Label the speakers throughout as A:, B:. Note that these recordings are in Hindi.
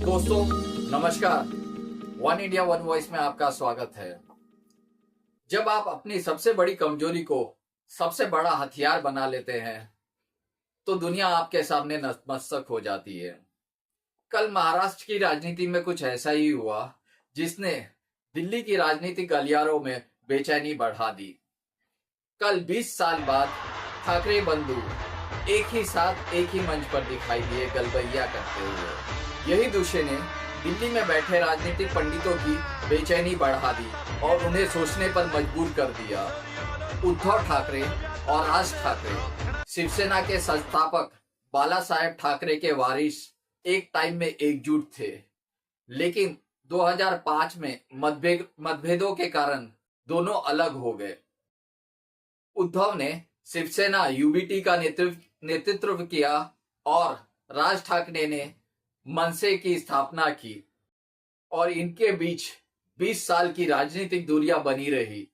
A: दोस्तों नमस्कार। वन इंडिया वन वॉइस में आपका स्वागत है। जब आप अपनी सबसे बड़ी कमजोरी को सबसे बड़ा हथियार बना लेते हैं तो दुनिया आपके सामने नतमस्तक हो जाती है। कल महाराष्ट्र की राजनीति में कुछ ऐसा ही हुआ जिसने दिल्ली की राजनीतिक गलियारों में बेचैनी बढ़ा दी। कल 20 साल बाद ठाकरे बंधु एक ही साथ एक ही मंच पर दिखाई दिए गलबैया करते हुए। यही दृश्य ने दिल्ली में बैठे राजनीतिक पंडितों की बेचैनी बढ़ा दी और उन्हें सोचने पर मजबूर कर दिया। उद्धव ठाकरे और राज ठाकरे शिवसेना के संस्थापक बाला साहेब ठाकरे के वारिस एक टाइम में एकजुट थे, लेकिन 2005 में मतभेदों के कारण दोनों अलग हो गए। उद्धव ने शिवसेना यूबीटी का नेतृत्व किया और राज ठाकरे ने मनसे की स्थापना की और इनके बीच 20 साल की राजनीतिक दूरियां बनी रही।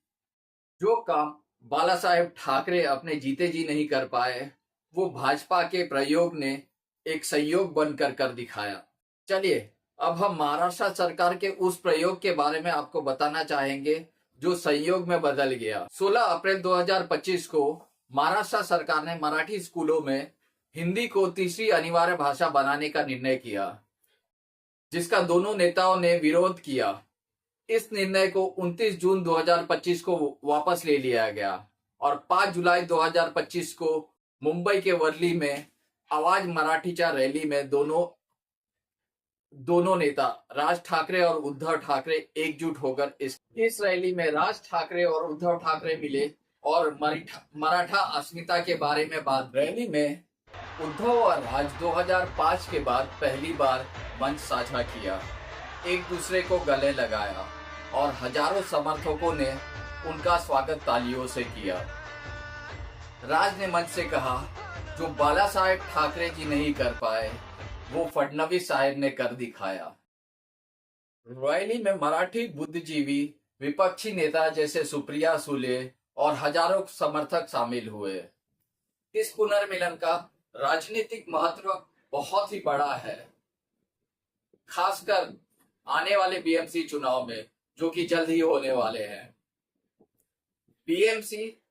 A: जो काम बाला साहेब ठाकरे अपने जीते जी नहीं कर पाए, वो भाजपा के प्रयोग ने एक संयोग बनकर कर दिखाया। चलिए अब हम महाराष्ट्र सरकार के उस प्रयोग के बारे में आपको बताना चाहेंगे जो संयोग में बदल गया। 16 अप्रैल 2025 को महाराष्ट्र सरकार ने मराठी स्कूलों में हिंदी को तीसरी अनिवार्य भाषा बनाने का निर्णय किया, जिसका दोनों नेताओं ने विरोध किया। इस निर्णय को 29 जून 2025 को वापस ले लिया गया और 5 जुलाई 2025 को मुंबई के वर्ली में आवाज मराठीच्या रैली में दोनों नेता राज ठाकरे और उद्धव ठाकरे एकजुट होकर इस रैली में राज ठाकरे और उद्धव ठाकरे मिले और मराठा अस्मिता के बारे में बात। रैली में उद्धव और राज 2005 के बाद पहली बार मंच साझा किया, एक दूसरे को गले लगाया और हजारों समर्थकों ने उनका स्वागत तालियों से किया। राज ने मंच से कहा, जो बाला साहेब ठाकरे जी नहीं कर पाए वो फडणवीस साहेब ने कर दिखाया। रैली में मराठी बुद्धिजीवी, विपक्षी नेता जैसे सुप्रिया सुले और हजारों समर्थक शामिल हुए। इस पुनर्मिलन का राजनीतिक महत्व बहुत ही बड़ा है, खासकर आने वाले बीएमसी चुनाव में जो कि जल्द ही होने वाले हैं। बीएमसी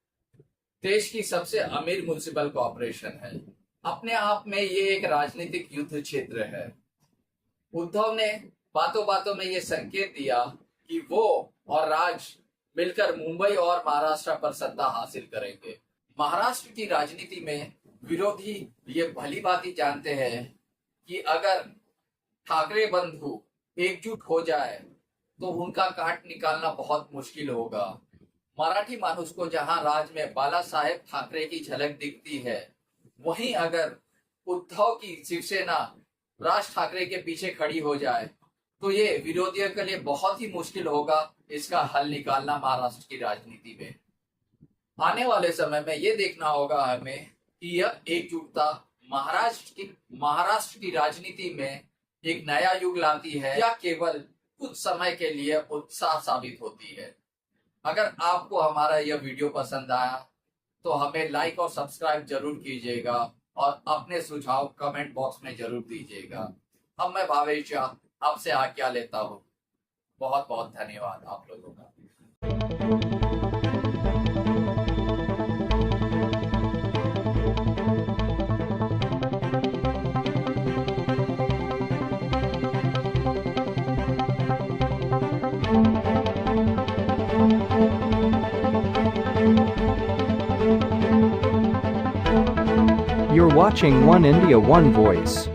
A: देश की सबसे अमीर म्युनिसिपल कॉर्पोरेशन है। अपने आप में ये एक राजनीतिक युद्ध क्षेत्र है। उद्धव ने बातों बातों में ये संकेत दिया कि वो और राज मिलकर मुंबई और महाराष्ट्र पर सत्ता हासिल करेंगे। महाराष्ट्र की राजनीति में विरोधी ये भली भांति जानते हैं कि अगर ठाकरे बंधु एकजुट हो जाए तो उनका काट निकालना बहुत मुश्किल होगा। मराठी मानुष को जहां राज में बाला साहेब ठाकरे की झलक दिखती है, वहीं अगर उद्धव की शिवसेना राज ठाकरे के पीछे खड़ी हो जाए तो ये विरोधियों के लिए बहुत ही मुश्किल होगा इसका हल निकालना महाराष्ट्र की राजनीति में। आने वाले समय में ये देखना होगा हमें कि यह एकजुटता महाराष्ट्र की राजनीति में एक नया युग लाती है या केवल कुछ समय के लिए उत्साह साबित होती है। अगर आपको हमारा यह वीडियो पसंद आया तो हमें लाइक और सब्सक्राइब जरूर कीजिएगा और अपने सुझाव कमेंट बॉक्स में जरूर दीजिएगा। अब मैं भावेश आपसे आज्ञा लेता हूँ। बहुत बहुत धन्यवाद आप लोगों का।
B: You're watching One India One Voice.